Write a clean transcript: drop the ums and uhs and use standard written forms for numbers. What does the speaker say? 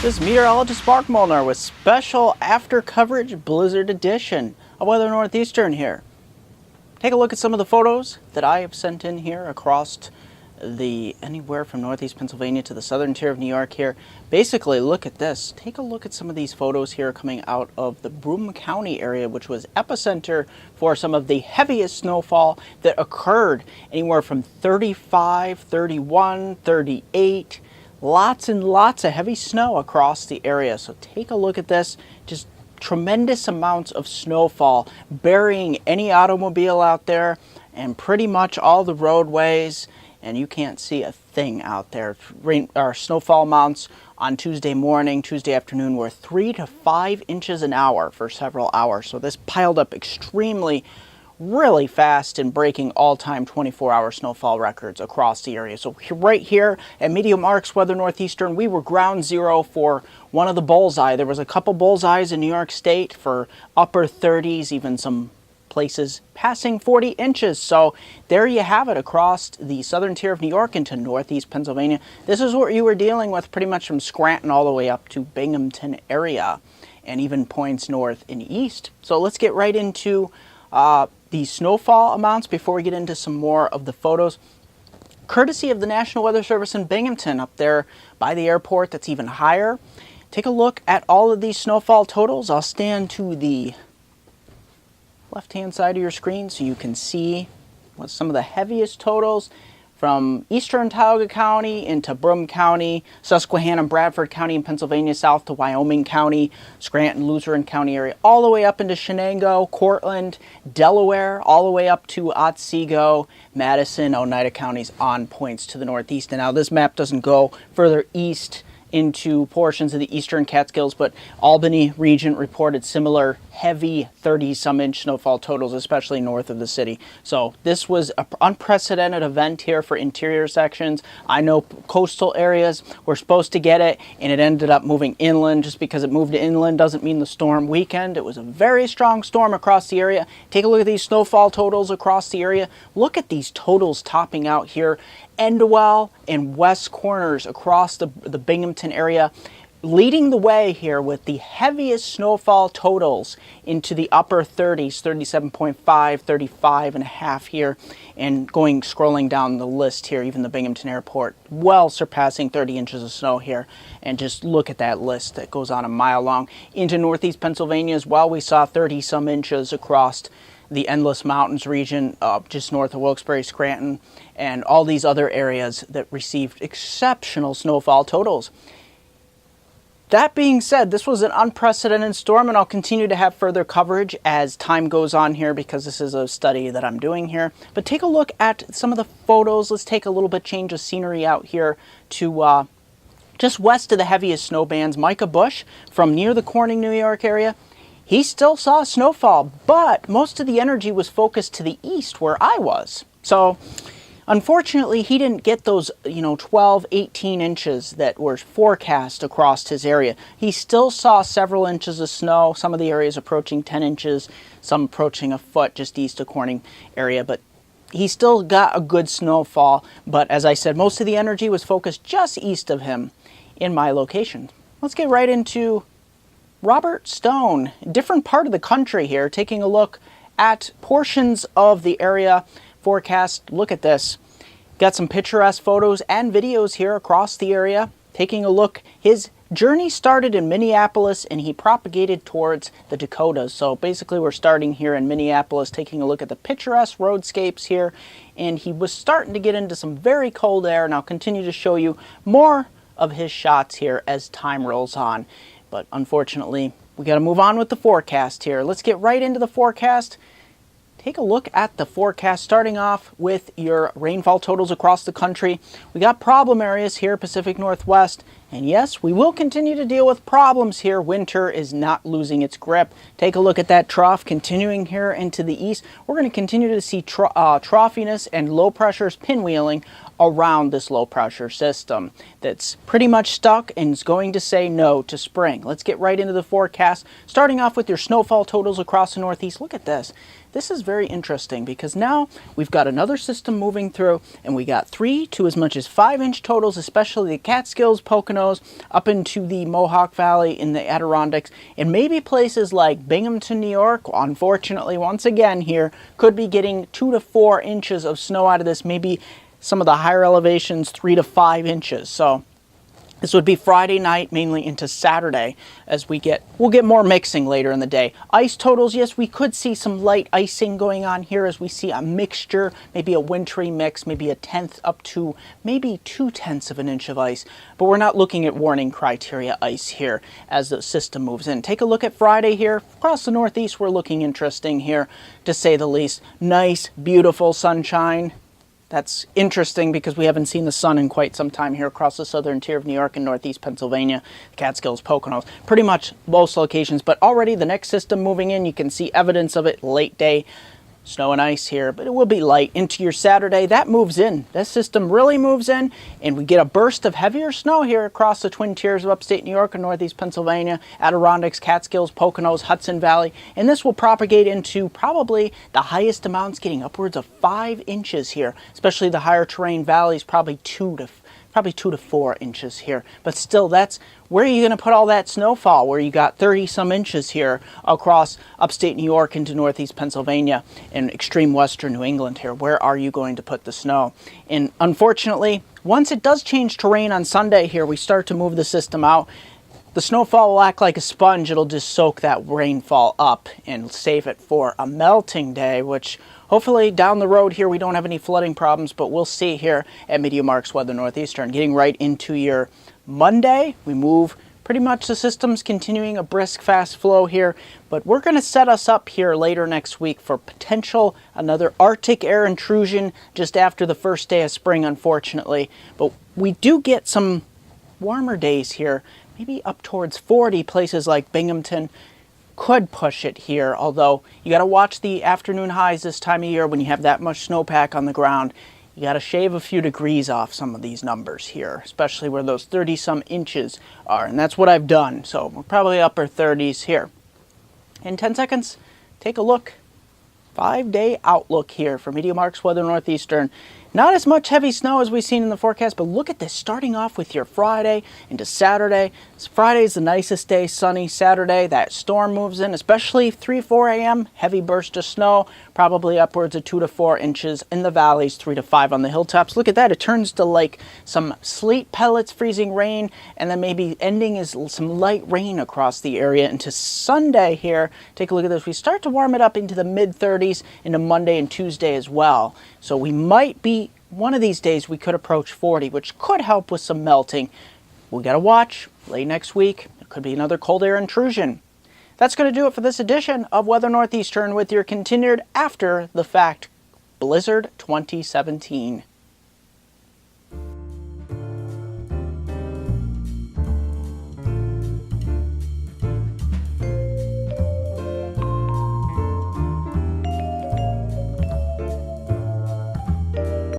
This is Meteorologist Mark Molnar with special after coverage blizzard edition of Weather Northeastern here. Take a look at some of the photos that I have sent in here across anywhere from northeast Pennsylvania to the southern tier of New York here. Basically, look at this. Take a look at some of these photos here coming out of the Broome County area, which was epicenter for some of the heaviest snowfall that occurred anywhere from 35, 31, 38. Lots and lots of heavy snow across the area. So take a look at this. Just tremendous amounts of snowfall burying any automobile out there and pretty much all the roadways, and you can't see a thing out there. Snowfall amounts on Tuesday morning, Tuesday afternoon were 3 to 5 inches an hour for several hours. So this piled up extremely really fast and breaking all-time 24-hour snowfall records across the area. So right here at MeteoMark's Weather Northeastern, we were ground zero for one of the bullseye. There was a couple bullseyes in New York State for upper 30s, even some places passing 40 inches. So there you have it across the southern tier of New York into northeast Pennsylvania. This is what you were dealing with pretty much from Scranton all the way up to Binghamton area and even points north and east. So let's get right into the snowfall amounts before we get into some more of the photos. Courtesy of the National Weather Service in Binghamton up there by the airport, that's even higher. Take a look at all of these snowfall totals. I'll stand to the left-hand side of your screen so you can see what some of the heaviest totals from eastern Tioga County into Broome County, Susquehanna and Bradford County in Pennsylvania, south to Wyoming County, Scranton, Luzerne County area, all the way up into Shenango, Cortland, Delaware, all the way up to Otsego, Madison, Oneida counties on points to the northeast. And now this map doesn't go further east into portions of the eastern Catskills, but Albany region reported similar heavy 30-some inch snowfall totals, especially north of the city. So this was an unprecedented event here for interior sections. I know coastal areas were supposed to get it, and it ended up moving inland. Just because it moved inland doesn't mean the storm weakened. It was a very strong storm across the area. Take a look at these snowfall totals across the area. Look at these totals topping out here. Endwell and West Corners across the Binghamton area, leading the way here with the heaviest snowfall totals into the upper 30s, 37.5, 35 and a half here, and scrolling down the list here, even the Binghamton Airport, well surpassing 30 inches of snow here. And just look at that list that goes on a mile long. Into northeast Pennsylvania as well, we saw 30-some inches across the Endless Mountains region, just north of Wilkes-Barre, Scranton, and all these other areas that received exceptional snowfall totals. That being said, this was an unprecedented storm, and I'll continue to have further coverage as time goes on here because this is a study that I'm doing here. But take a look at some of the photos. Let's take a little bit change of scenery out here to just west of the heaviest snow bands. Micah Bush from near the Corning, New York area. He still saw snowfall, but most of the energy was focused to the east where I was. So unfortunately, he didn't get those, 12, 18 inches that were forecast across his area. He still saw several inches of snow, some of the areas approaching 10 inches, some approaching a foot just east of Corning area, but he still got a good snowfall. But as I said, most of the energy was focused just east of him in my location. Let's get right into Robert Stone, different part of the country here, taking a look at portions of the area forecast. Look at this. Got some picturesque photos and videos here across the area. Taking a look, his journey started in Minneapolis and he propagated towards the Dakotas. So basically we're starting here in Minneapolis, taking a look at the picturesque roadscapes here, and he was starting to get into some very cold air, and I'll continue to show you more of his shots here as time rolls on. But unfortunately, we got to move on with the forecast here. Let's get right into the forecast. Take a look at the forecast, starting off with your rainfall totals across the country. We got problem areas here, Pacific Northwest. And yes, we will continue to deal with problems here. Winter is not losing its grip. Take a look at that trough continuing here into the east. We're going to continue to see troughiness and low pressures pinwheeling around this low pressure system that's pretty much stuck and is going to say no to spring. Let's get right into the forecast, starting off with your snowfall totals across the Northeast. Look at this. This is very interesting because now we've got another system moving through, and we got 3 to as much as 5-inch totals, especially the Catskills, Poconos, up into the Mohawk Valley in the Adirondacks, and maybe places like Binghamton, New York, unfortunately, once again here, could be getting 2 to 4 inches of snow out of this, maybe some of the higher elevations 3 to 5 inches. So this would be Friday night, mainly into Saturday, as we'll get more mixing later in the day. Ice totals, yes, we could see some light icing going on here as we see a mixture, maybe a wintry mix, maybe a tenth up to maybe 2/10 of an inch of ice. But we're not looking at warning criteria ice here as the system moves in. Take a look at Friday here. Across the Northeast, we're looking interesting here, to say the least. Nice, beautiful sunshine. That's interesting because we haven't seen the sun in quite some time here across the southern tier of New York and northeast Pennsylvania, Catskills, Poconos, pretty much most locations. But already the next system moving in, you can see evidence of it late day. Snow and ice here, but it will be light into your Saturday. That moves in. This system really moves in, and we get a burst of heavier snow here across the twin tiers of upstate New York and northeast Pennsylvania, Adirondacks, Catskills, Poconos, Hudson Valley, and this will propagate into probably the highest amounts, getting upwards of 5 inches here, especially the higher terrain valleys, probably 2 to 4 inches here. But still, that's where are you going to put all that snowfall, where you got 30 some inches here across upstate New York into northeast Pennsylvania and extreme western New England here. Where are you going to put the snow? And unfortunately, once it does change terrain on Sunday here, we start to move the system out. The snowfall will act like a sponge. It'll just soak that rainfall up and save it for a melting day, which hopefully down the road here we don't have any flooding problems, but we'll see here at MeteoMark's Weather Northeastern. Getting right into your Monday, we move pretty much the system's continuing a brisk, fast flow here, but we're going to set us up here later next week for potential another Arctic air intrusion just after the first day of spring, unfortunately. But we do get some warmer days here, maybe up towards 40. Places like Binghamton could push it here, although you got to watch the afternoon highs this time of year when you have that much snowpack on the ground. You got to shave a few degrees off some of these numbers here, especially where those 30 some inches are, and that's what I've done. So we're probably upper 30s here. In 10 seconds, take a look. 5-day outlook here for MeteoMark's Weather Northeastern. Not as much heavy snow as we've seen in the forecast, but look at this, starting off with your Friday into Saturday. Friday's the nicest day, sunny. Saturday, that storm moves in, especially 3-4 a.m., heavy burst of snow, probably upwards of 2 to 4 inches in the valleys, 3 to 5 on the hilltops. Look at that, it turns to like some sleet pellets, freezing rain, and then maybe ending is some light rain across the area into Sunday here. Take a look at this. We start to warm it up into the mid-30s into Monday and Tuesday as well. So we might be, one of these days we could approach 40, which could help with some melting. We got to watch. Late next week, it could be another cold air intrusion. That's going to do it for this edition of Weather Northeastern with your continued after the fact Blizzard 2017.